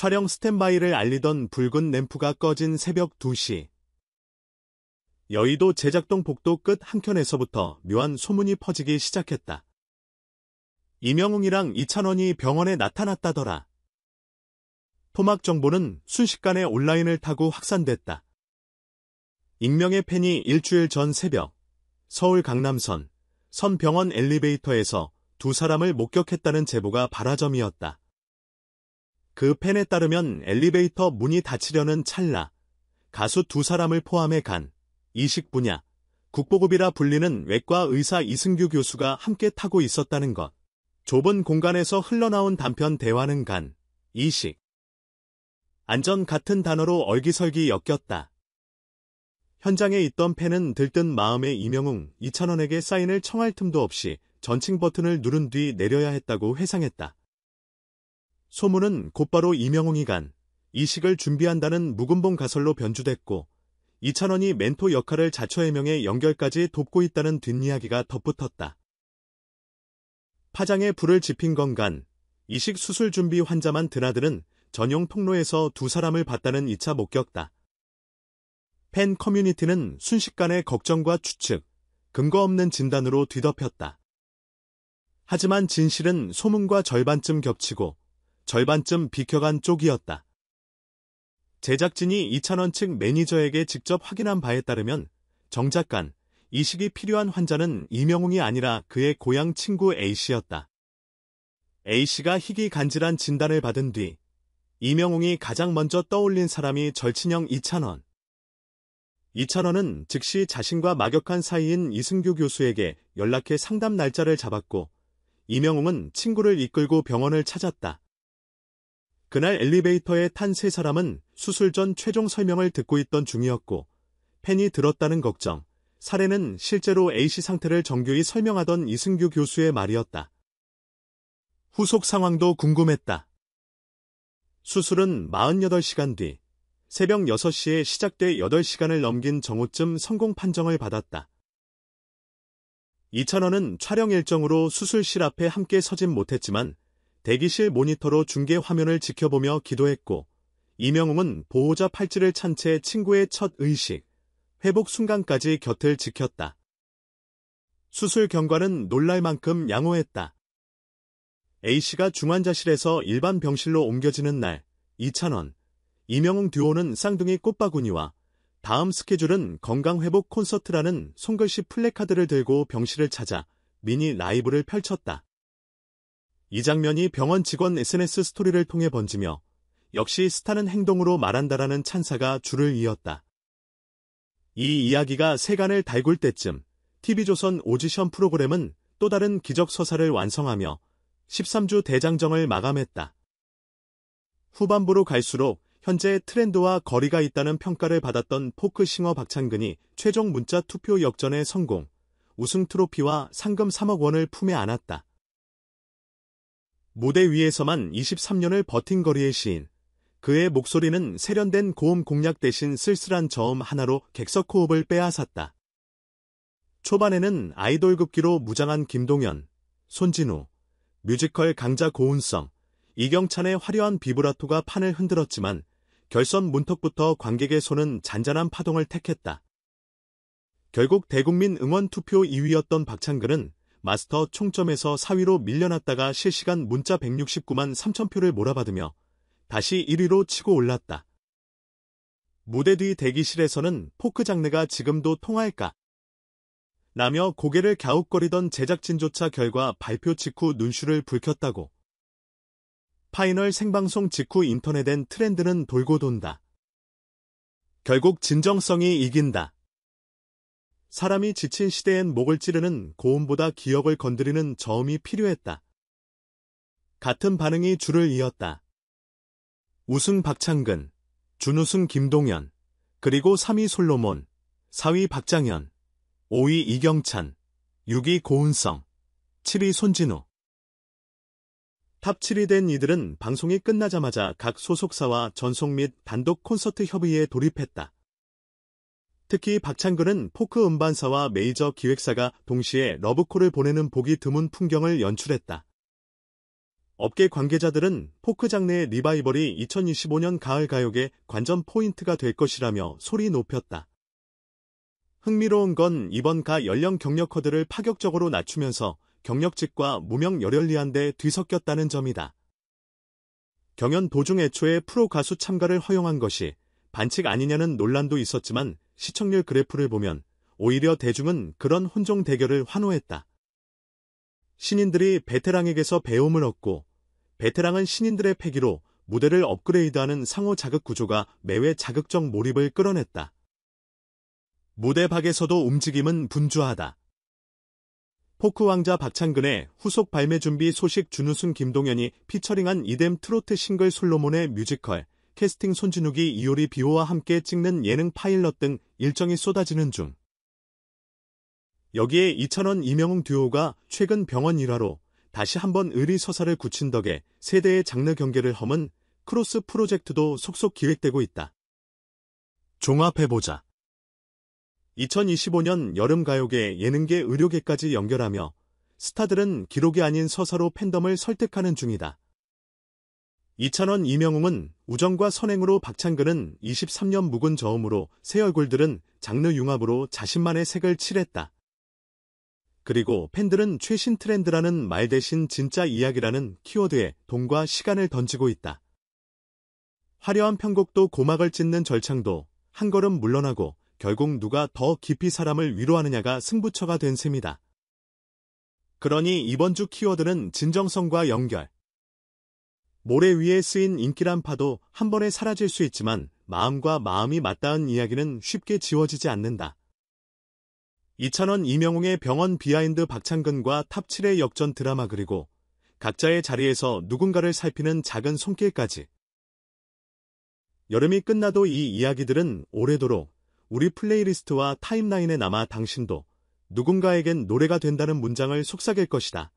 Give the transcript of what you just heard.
촬영 스탠바이를 알리던 붉은 램프가 꺼진 새벽 2시. 여의도 제작동 복도 끝 한켠에서부터 묘한 소문이 퍼지기 시작했다. 이명웅이랑 이찬원이 병원에 나타났다더라. 토막 정보는 순식간에 온라인을 타고 확산됐다. 익명의 팬이 일주일 전 새벽 서울 강남선 선병원 엘리베이터에서 두 사람을 목격했다는 제보가 발화점이었다. 그 팬에 따르면 엘리베이터 문이 닫히려는 찰나 가수 두 사람을 포함해 간, 이식 분야, 국보급이라 불리는 외과 의사 이승규 교수가 함께 타고 있었다는 것. 좁은 공간에서 흘러나온 단편 대화는 간, 이식. 안전 같은 단어로 얼기설기 엮였다. 현장에 있던 팬은 들뜬 마음에 이명웅, 이찬원에게 사인을 청할 틈도 없이 전칭 버튼을 누른 뒤 내려야 했다고 회상했다. 소문은 곧바로 이명웅이 간, 이식을 준비한다는 묵은봉 가설로 변주됐고 이찬원이 멘토 역할을 자처해명해 연결까지 돕고 있다는 뒷이야기가 덧붙었다. 파장에 불을 지핀 건 간, 이식 수술 준비 환자만 드나드는 전용 통로에서 두 사람을 봤다는 2차 목격다. 팬 커뮤니티는 순식간에 걱정과 추측, 근거 없는 진단으로 뒤덮였다. 하지만 진실은 소문과 절반쯤 겹치고 절반쯤 비켜간 쪽이었다. 제작진이 이찬원 측 매니저에게 직접 확인한 바에 따르면 정작 간, 이식이 필요한 환자는 이명웅이 아니라 그의 고향 친구 A씨였다. A씨가 희귀간질환 진단을 받은 뒤 이명웅이 가장 먼저 떠올린 사람이 절친형 이찬원. 이찬원은 즉시 자신과 막역한 사이인 이승규 교수에게 연락해 상담 날짜를 잡았고 이명웅은 친구를 이끌고 병원을 찾았다. 그날 엘리베이터에 탄 세 사람은 수술 전 최종 설명을 듣고 있던 중이었고 팬이 들었다는 걱정, 사례는 실제로 A씨 상태를 정교히 설명하던 이승규 교수의 말이었다. 후속 상황도 궁금했다. 수술은 48시간 뒤 새벽 6시에 시작돼 8시간을 넘긴 정오쯤 성공 판정을 받았다. 이찬원은 촬영 일정으로 수술실 앞에 함께 서진 못했지만 대기실 모니터로 중계 화면을 지켜보며 기도했고 이명웅은 보호자 팔찌를 찬 채 친구의 첫 의식, 회복 순간까지 곁을 지켰다. 수술 경과는 놀랄 만큼 양호했다. A씨가 중환자실에서 일반 병실로 옮겨지는 날, 이찬원, 이명웅 듀오는 쌍둥이 꽃바구니와 다음 스케줄은 건강회복 콘서트라는 손글씨 플래카드를 들고 병실을 찾아 미니 라이브를 펼쳤다. 이 장면이 병원 직원 SNS 스토리를 통해 번지며 역시 스타는 행동으로 말한다라는 찬사가 줄을 이었다. 이 이야기가 세간을 달굴 때쯤 TV조선 오디션 프로그램은 또 다른 기적서사를 완성하며 13주 대장정을 마감했다. 후반부로 갈수록 현재 트렌드와 거리가 있다는 평가를 받았던 포크싱어 박창근이 최종 문자 투표 역전에 성공, 우승 트로피와 상금 3억 원을 품에 안았다. 무대 위에서만 23년을 버틴 거리의 시인, 그의 목소리는 세련된 고음 공략 대신 쓸쓸한 저음 하나로 객석 호흡을 빼앗았다. 초반에는 아이돌 급기로 무장한 김동현, 손진우, 뮤지컬 강자 고운성, 이경찬의 화려한 비브라토가 판을 흔들었지만 결선 문턱부터 관객의 손은 잔잔한 파동을 택했다. 결국 대국민 응원 투표 2위였던 박창근은 마스터 총점에서 4위로 밀려났다가 실시간 문자 169만 3천 표를 몰아받으며 다시 1위로 치고 올랐다. 무대 뒤 대기실에서는 포크 장르가 지금도 통할까? 라며 고개를 갸웃거리던 제작진조차 결과 발표 직후 눈시를 붉혔다고. 파이널 생방송 직후 인터넷엔 트렌드는 돌고 돈다. 결국 진정성이 이긴다. 사람이 지친 시대엔 목을 찌르는 고음보다 기억을 건드리는 저음이 필요했다. 같은 반응이 줄을 이었다. 우승 박창근, 준우승 김동현, 그리고 3위 솔로몬, 4위 박장현, 5위 이경찬, 6위 고운성, 7위 손진우. 탑 7위 된 이들은 방송이 끝나자마자 각 소속사와 전속 및 단독 콘서트 협의에 돌입했다. 특히 박창근은 포크 음반사와 메이저 기획사가 동시에 러브콜을 보내는 보기 드문 풍경을 연출했다. 업계 관계자들은 포크 장르의 리바이벌이 2025년 가을 가요계 관전 포인트가 될 것이라며 소리 높였다. 흥미로운 건 이번 가 연령 경력 커드를 파격적으로 낮추면서 경력직과 무명 열혈리한데 뒤섞였다는 점이다. 경연 도중 애초에 프로 가수 참가를 허용한 것이 반칙 아니냐는 논란도 있었지만 시청률 그래프를 보면 오히려 대중은 그런 혼종 대결을 환호했다. 신인들이 베테랑에게서 배움을 얻고 베테랑은 신인들의 패기로 무대를 업그레이드하는 상호 자극 구조가 매회 자극적 몰입을 끌어냈다. 무대 밖에서도 움직임은 분주하다. 포크 왕자 박창근의 후속 발매 준비 소식 준우승 김동현이 피처링한 이뎀 트로트 싱글 솔로몬의 뮤지컬, 캐스팅 손진욱이 이효리 비호와 함께 찍는 예능 파일럿 등 일정이 쏟아지는 중. 여기에 이찬원 이명웅 듀오가 최근 병원 일화로 다시 한번 의리서사를 굳힌 덕에 세대의 장르 경계를 허문 크로스 프로젝트도 속속 기획되고 있다. 종합해보자. 2025년 여름가요계, 예능계, 의료계까지 연결하며 스타들은 기록이 아닌 서사로 팬덤을 설득하는 중이다. 이찬원, 이명웅은 우정과 선행으로, 박창근은 23년 묵은 저음으로, 새 얼굴들은 장르 융합으로 자신만의 색을 칠했다. 그리고 팬들은 최신 트렌드라는 말 대신 진짜 이야기라는 키워드에 돈과 시간을 던지고 있다. 화려한 편곡도 고막을 찢는 절창도 한 걸음 물러나고 결국 누가 더 깊이 사람을 위로하느냐가 승부처가 된 셈이다. 그러니 이번 주 키워드는 진정성과 연결. 모래 위에 쓰인 인기란 파도 한 번에 사라질 수 있지만 마음과 마음이 맞닿은 이야기는 쉽게 지워지지 않는다. 이찬원, 이명웅의 병원 비하인드, 박창근과 탑7의 역전 드라마, 그리고 각자의 자리에서 누군가를 살피는 작은 손길까지. 여름이 끝나도 이 이야기들은 오래도록 우리 플레이리스트와 타임라인에 남아 당신도 누군가에겐 노래가 된다는 문장을 속삭일 것이다.